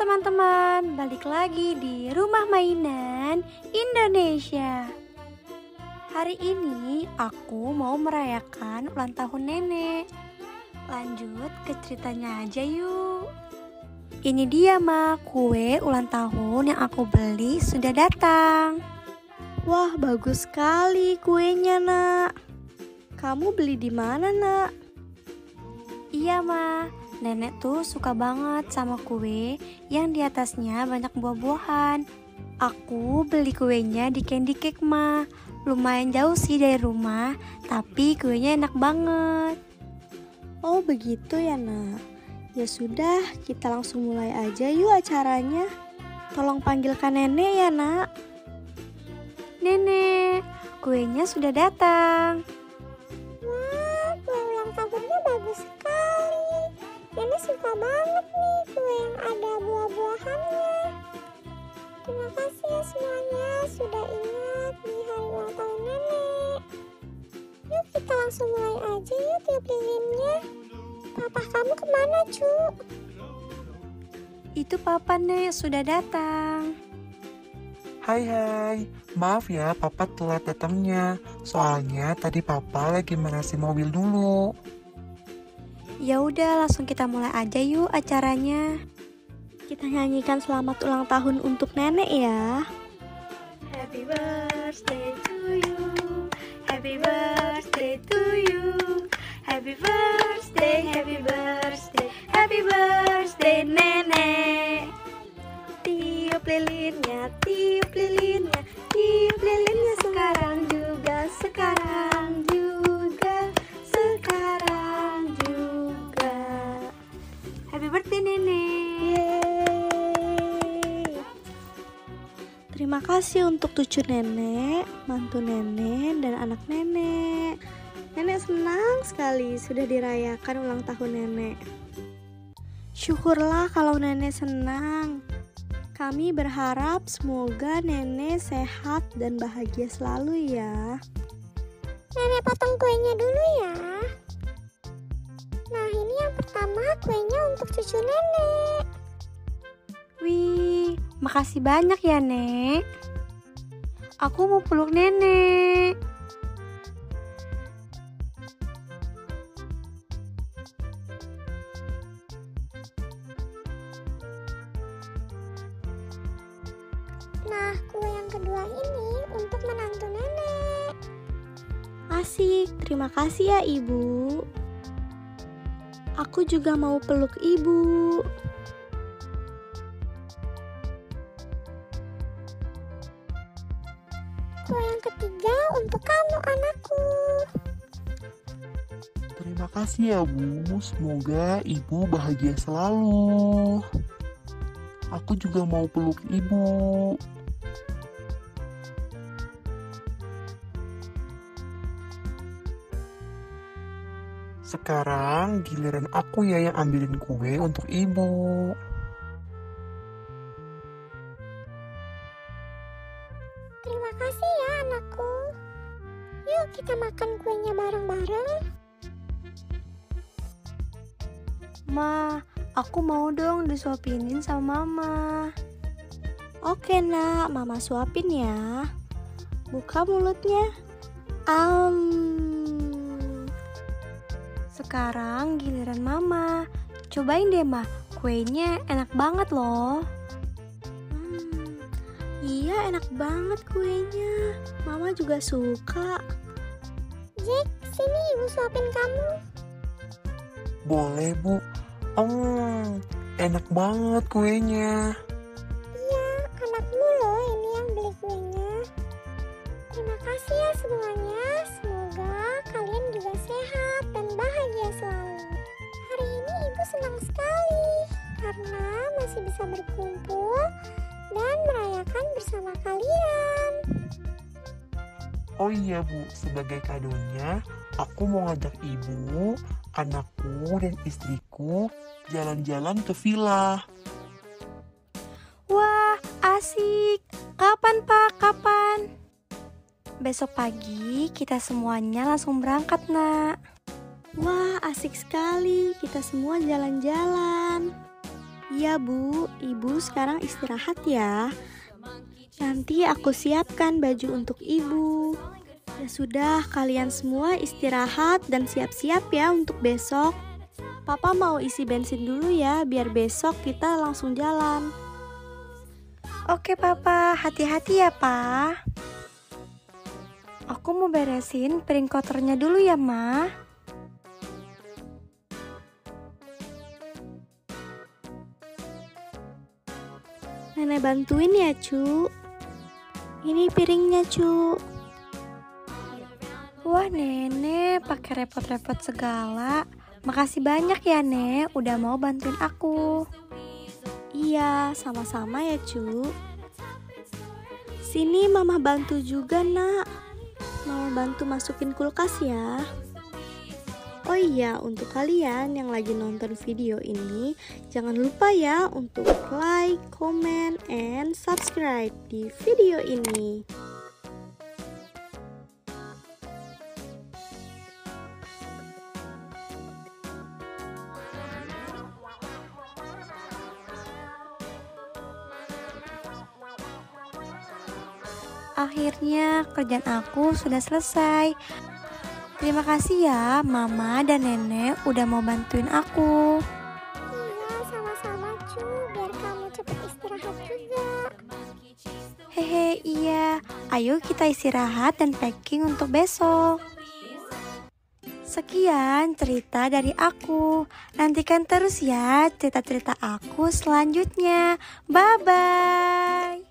teman-teman, balik lagi di Rumah Mainan Indonesia. Hari ini aku mau merayakan ulang tahun nenek. Lanjut ke ceritanya aja yuk. Ini dia kue ulang tahun yang aku beli sudah datang. Wah, bagus sekali kuenya nak. Kamu beli di mana nak? Iya nenek tuh suka banget sama kue yang di atasnya banyak buah-buahan. Aku beli kuenya di Candy Cake lumayan jauh sih dari rumah, tapi kuenya enak banget. Oh begitu ya nak. Ya sudah, kita langsung mulai aja yuk acaranya. Tolong panggilkan nenek ya nak. Nenek, kuenya sudah datang. Wah, kue ulang tahunnya bagus sekali. Nenek suka banget nih kue yang ada buah-buahannya. Terima kasih ya semuanya sudah ingat di hari ulang tahun nenek. Yuk kita langsung mulai aja yuk tiup lilinnya. Papa kamu kemana cu? Itu papa nek sudah datang. Hai, maaf ya papa telat datangnya. Soalnya tadi papa lagi manasin mobil dulu. Ya udah, langsung kita mulai aja yuk acaranya. Kita nyanyikan selamat ulang tahun untuk nenek ya. Happy birthday to you. Happy birthday to you. Happy birthday, happy birthday, happy birthday nenek. Tiup lilinnya, tiup lilinnya, tiup lilinnya sekarang juga, sekarang juga, sekarang juga. Happy birthday nenek. Yeay. Terima kasih untuk cucu nenek, mantu nenek, dan anak nenek. Nenek senang sekali sudah dirayakan ulang tahun nenek. Syukurlah kalau nenek senang. Kami berharap semoga nenek sehat dan bahagia selalu ya. Nenek potong kuenya dulu ya. Nah ini yang pertama kuenya untuk cucu nenek. Wih, makasih banyak ya nek. Aku mau peluk nenek. Nah kue yang kedua ini untuk menantu nenek. Asik, terima kasih ya ibu. Aku juga mau peluk ibu. Kue yang ketiga untuk kamu anakku. Terima kasih ya Bu, semoga ibu bahagia selalu. Aku juga mau peluk ibu. Sekarang giliran aku ya yang ambilin kue untuk ibu. Terima kasih ya anakku. Yuk kita makan kuenya bareng-bareng. Ma, aku mau dong disuapinin sama mama. Oke nak, mama suapin ya. Buka mulutnya. Sekarang giliran mama. Cobain deh kuenya enak banget loh. Iya enak banget kuenya. Mama juga suka. Jack, sini ibu suapin kamu. Boleh Bu. Enak banget kuenya. Iya, anakmu loh ini yang beli kuenya. Terima kasih ya semuanya. Semoga kalian juga sehat dan bahagia selalu. Hari ini ibu senang sekali karena masih bisa berkumpul dan merayakan bersama kalian. Oh iya Bu, sebagai kadonya aku mau ngajak ibu, anakku, dan istriku jalan-jalan ke villa. Wah, asik. Kapan Pak? Kapan? Besok pagi kita semuanya langsung berangkat nak. Wah, asik sekali. Kita semua jalan-jalan. Iya Bu, Ibu sekarang istirahat ya. Nanti aku siapkan baju untuk Ibu. Ya sudah, kalian semua istirahat dan siap-siap ya untuk besok. Papa mau isi bensin dulu ya, biar besok kita langsung jalan. Oke Papa, hati-hati ya Pa. Aku mau beresin piring kotornya dulu ya Ma. Nenek bantuin ya Cu. Ini piringnya Cu. Wah Nenek pakai repot-repot segala. Makasih banyak ya Nek udah mau bantuin aku. Iya sama-sama ya Cu. Sini Mama bantu juga Nak. Mama bantu masukin kulkas ya. Oh iya, untuk kalian yang lagi nonton video ini, jangan lupa ya untuk like, comment, and subscribe di video ini. Akhirnya kerjaan aku sudah selesai. Terima kasih ya Mama dan Nenek udah mau bantuin aku. Iya, sama-sama Cu, biar kamu cepet istirahat juga. Hehe, iya. Ayo kita istirahat dan packing untuk besok. Sekian cerita dari aku. Nantikan terus ya cerita-cerita aku selanjutnya. Bye-bye.